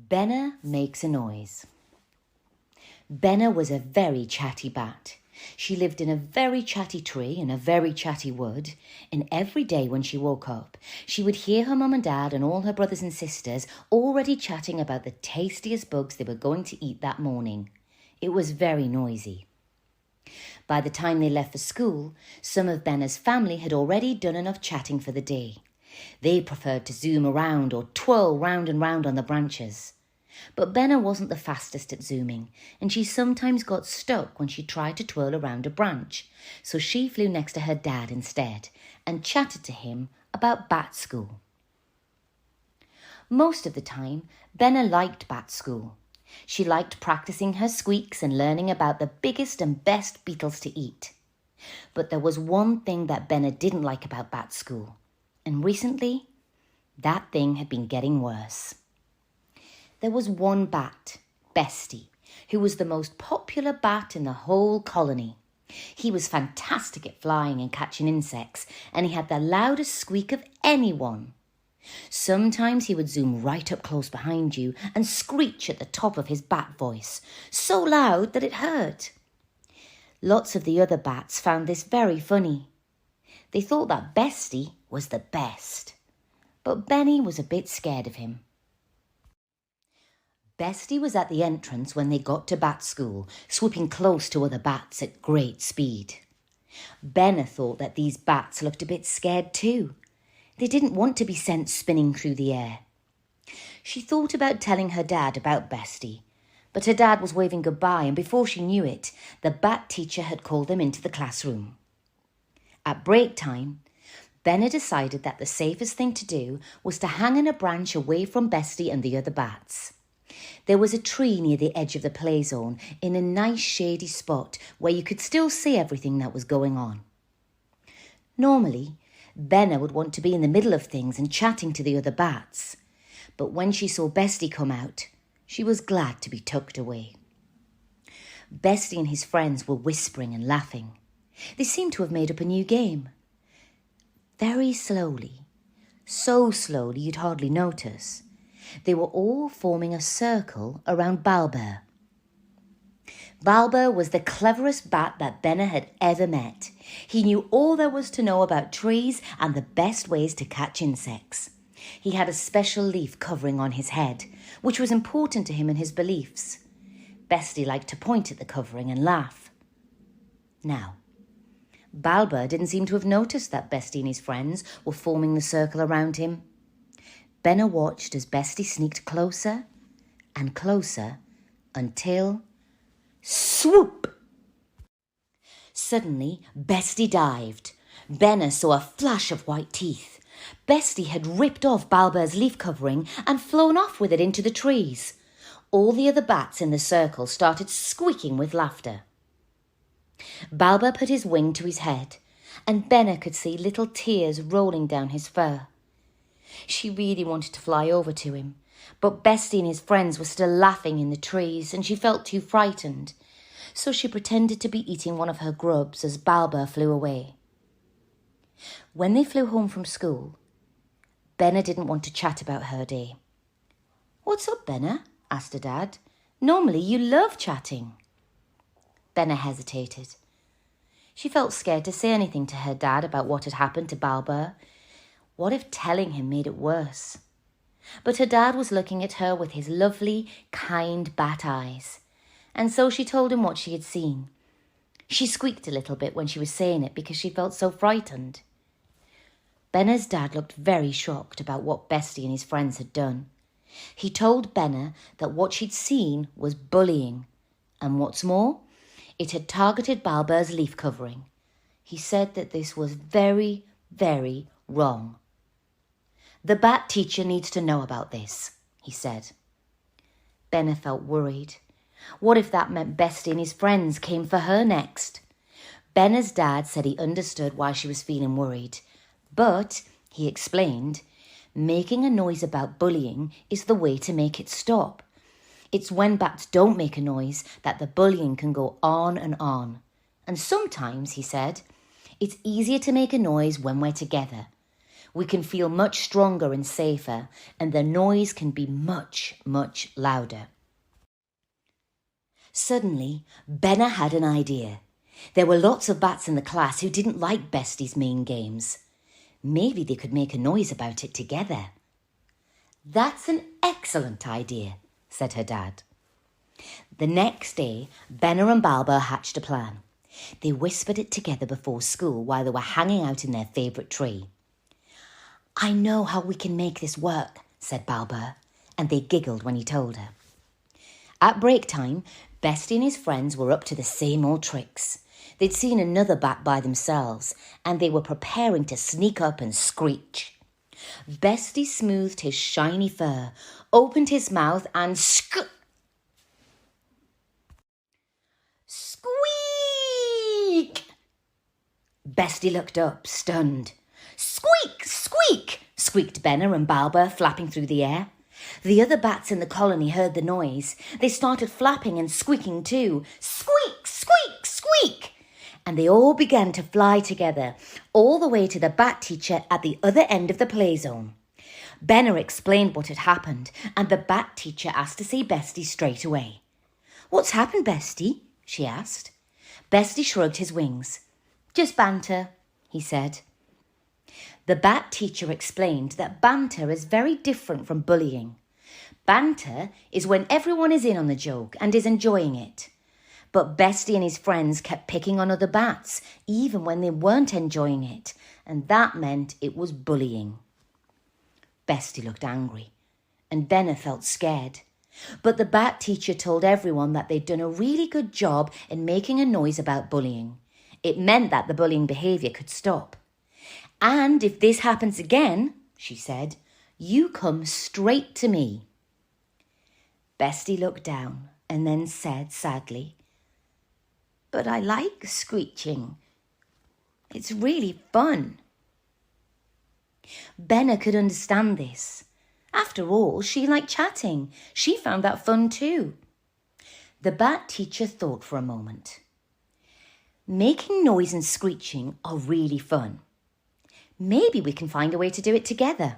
Benna makes a noise. Benna was a very chatty bat. She lived in a very chatty tree in a very chatty wood, and every day when she woke up, she would hear her mum and dad and all her brothers and sisters already chatting about the tastiest bugs they were going to eat that morning. It was very noisy. By the time they left for school, some of Benna's family had already done enough chatting for the day. They preferred to zoom around or twirl round and round on the branches. But Benna wasn't the fastest at zooming, and she sometimes got stuck when she tried to twirl around a branch, so she flew next to her dad instead and chatted to him about bat school. Most of the time, Benna liked bat school. She liked practicing her squeaks and learning about the biggest and best beetles to eat. But there was one thing that Benna didn't like about bat school, and recently, that thing had been getting worse. There was one bat, Bestie, who was the most popular bat in the whole colony. He was fantastic at flying and catching insects, and he had the loudest squeak of anyone. Sometimes he would zoom right up close behind you and screech at the top of his bat voice, so loud that it hurt. Lots of the other bats found this very funny. They thought that Bestie was the best, but Benny was a bit scared of him. Bestie was at the entrance when they got to bat school, swooping close to other bats at great speed. Benna thought that these bats looked a bit scared too. They didn't want to be sent spinning through the air. She thought about telling her dad about Bestie, but her dad was waving goodbye, and before she knew it, the bat teacher had called them into the classroom. At break time, Benna decided that the safest thing to do was to hang in a branch away from Bestie and the other bats. There was a tree near the edge of the play zone in a nice shady spot where you could still see everything that was going on. Normally, Benna would want to be in the middle of things and chatting to the other bats, but when she saw Bestie come out, she was glad to be tucked away. Bestie and his friends were whispering and laughing. They seemed to have made up a new game. Very slowly, so slowly you'd hardly notice, they were all forming a circle around Balber. Balber was the cleverest bat that Benna had ever met. He knew all there was to know about trees and the best ways to catch insects. He had a special leaf covering on his head, which was important to him and his beliefs. Bestie liked to point at the covering and laugh. Now, Balber didn't seem to have noticed that Bestie and his friends were forming the circle around him. Benna watched as Bestie sneaked closer and closer until... swoop! Suddenly, Bestie dived. Benna saw a flash of white teeth. Bestie had ripped off Balber's leaf covering and flown off with it into the trees. All the other bats in the circle started squeaking with laughter. Balber put his wing to his head, and Benna could see little tears rolling down his fur. She really wanted to fly over to him, but Bestie and his friends were still laughing in the trees, and she felt too frightened, so she pretended to be eating one of her grubs as Balber flew away. When they flew home from school, Benna didn't want to chat about her day. "What's up, Benna?" asked her dad. "Normally you love chatting." Benna hesitated. She felt scared to say anything to her dad about what had happened to Balber. What if telling him made it worse? But her dad was looking at her with his lovely, kind bat eyes, and so she told him what she had seen. She squeaked a little bit when she was saying it because she felt so frightened. Benna's dad looked very shocked about what Bestie and his friends had done. He told Benna that what she'd seen was bullying, and what's more, it had targeted Balber's leaf covering. He said that this was very, very wrong. "The bat teacher needs to know about this," he said. Benna felt worried. What if that meant Bestie and his friends came for her next? Benna's dad said he understood why she was feeling worried, but, he explained, making a noise about bullying is the way to make it stop. It's when bats don't make a noise that the bullying can go on and on. And sometimes, he said, it's easier to make a noise when we're together. We can feel much stronger and safer, and the noise can be much, much louder. Suddenly, Benna had an idea. There were lots of bats in the class who didn't like Bestie's mean games. Maybe they could make a noise about it together. That's an excellent idea, said her dad. The next day, Benna and Balber hatched a plan. They whispered it together before school while they were hanging out in their favourite tree. I know how we can make this work, said Balber, and they giggled when he told her. At break time, Bestie and his friends were up to the same old tricks. They'd seen another bat by themselves, and they were preparing to sneak up and screech. Bestie smoothed his shiny fur, opened his mouth, and squeak! Bestie looked up, stunned. Squeak! Squeak! Squeaked Benna and Balber, flapping through the air. The other bats in the colony heard the noise. They started flapping and squeaking too. Squeak! Squeak! Squeak! And they all began to fly together, all the way to the bat teacher at the other end of the play zone. Benna explained what had happened, and the bat teacher asked to see Bestie straight away. What's happened, Bestie? She asked. Bestie shrugged his wings. Just banter, he said. The bat teacher explained that banter is very different from bullying. Banter is when everyone is in on the joke and is enjoying it. But Bestie and his friends kept picking on other bats, even when they weren't enjoying it, and that meant it was bullying. Bestie looked angry, and Benna felt scared. But the bat teacher told everyone that they'd done a really good job in making a noise about bullying. It meant that the bullying behaviour could stop. And if this happens again, she said, you come straight to me. Bestie looked down and then said sadly, But I like screeching. It's really fun. Benna could understand this. After all, she liked chatting. She found that fun too. The bat teacher thought for a moment. Making noise and screeching are really fun. Maybe we can find a way to do it together.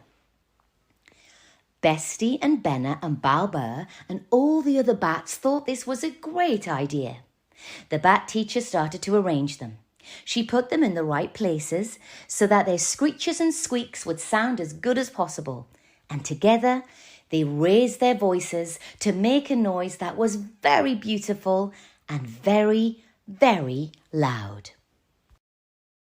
Bestie and Benna and Balber and all the other bats thought this was a great idea. The bat teacher started to arrange them. She put them in the right places so that their screeches and squeaks would sound as good as possible. And together they raised their voices to make a noise that was very beautiful and very, very loud.